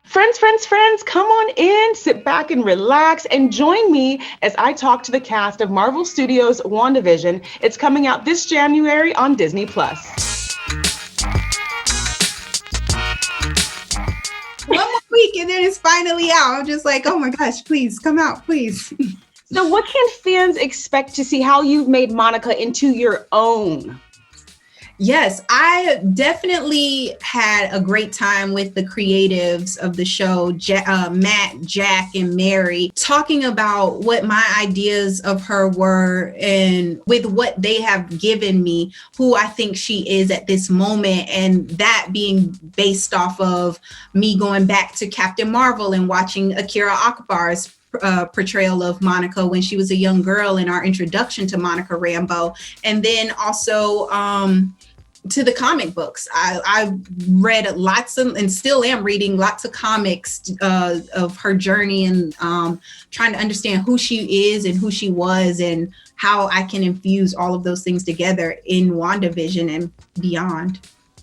Friends, come on in, sit back and relax, and join me as I talk to the cast of Marvel Studios' WandaVision. It's coming out this January on Disney+. One more week and then it's finally out. I'm just like, oh my gosh, please come out, please. So what can fans expect to see how you've made Monica into your own? Yes, I definitely had a great time with the creatives of the show, Matt, Jack, and Mary, talking about what my ideas of her were and with what they have given me, who I think she is at this moment, and that being based off of me going back to Captain Marvel and watching Akira Akbar's portrayal of Monica when she was a young girl in our introduction to Monica Rambeau, and then also to the comic books. I read lots of, and still am reading lots of comics of her journey and trying to understand who she is and who she was and how I can infuse all of those things together in WandaVision and beyond.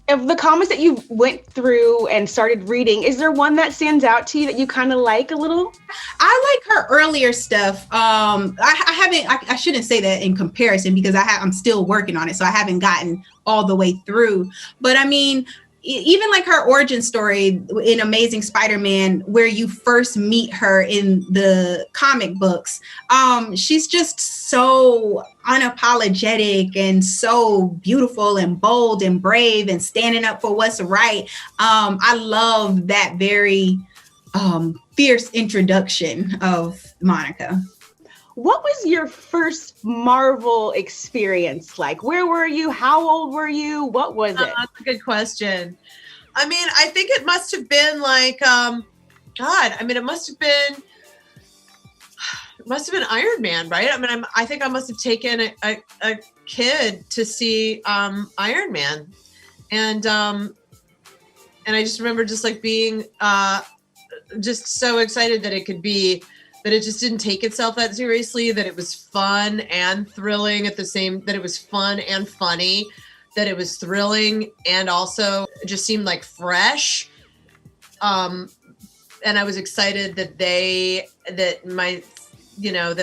Of the comics that you went through and started reading, is there one that stands out to you that you kind of like a little? I like her earlier stuff. I shouldn't say that in comparison because I'm still working on it. So I haven't gotten all the way through. But I mean, even like her origin story in Amazing Spider-Man, where you first meet her in the comic books, she's just so unapologetic and so beautiful and bold and brave and standing up for what's right. I love that very fierce introduction of Monica. What was your first Marvel experience like? Where were you? How old were you? What was it? That's a good question. I mean, I think it must have been like, it must have been Iron Man, right? I mean, I think I must have taken a kid to see Iron Man, and I just remember just like being just so excited that it could be. That it just didn't take itself that seriously, that it was fun and thrilling that it was fun and funny, that it was thrilling and also just seemed like fresh. And I was excited that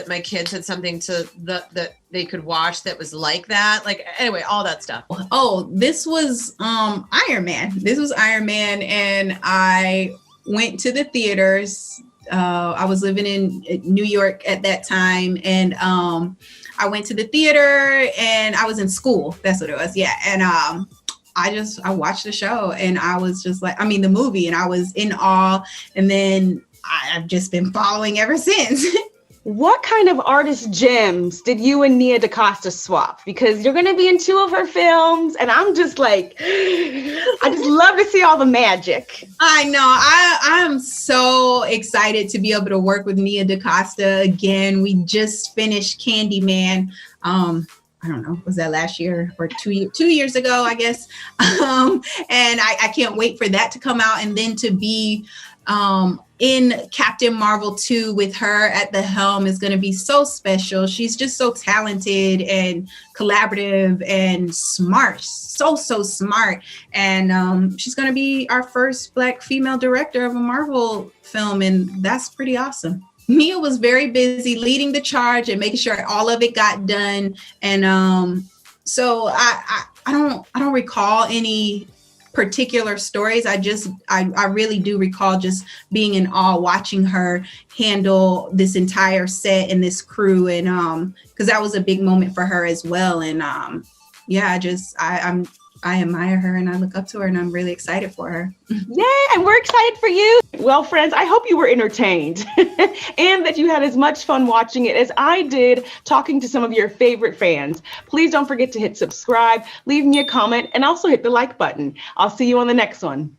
my kids had something that they could watch that was like that. Like, anyway, all that stuff. Oh, this was Iron Man. This was Iron Man, and I went to the theaters. I was living in New York at that time, and I went to the theater, and I was in school. That's what it was. Yeah. And I watched the show, and I was just like, the movie, and I was in awe. And then I've just been following ever since. What kind of artist gems did you and Nia DaCosta swap? Because you're going to be in 2 of her films, and I'm just like, I just love to see all the magic. I know. I'm so excited to be able to work with Nia DaCosta again. We just finished Candyman. I don't know, was that last year or 2 years ago, I guess. And I can't wait for that to come out, and then to be in Captain Marvel 2 with her at the helm is going to be so special. She's just so talented and collaborative and smart, so smart. And she's going to be our first Black female director of a Marvel film, and that's pretty awesome. Nia was very busy leading the charge and making sure all of it got done. And so I don't recall any particular stories. I really do recall just being in awe watching her handle this entire set and this crew, and because that was a big moment for her as well. And I admire her and I look up to her, and I'm really excited for her. Yay, and we're excited for you. Well, friends, I hope you were entertained and that you had as much fun watching it as I did talking to some of your favorite fans. Please don't forget to hit subscribe, leave me a comment, and also hit the like button. I'll see you on the next one.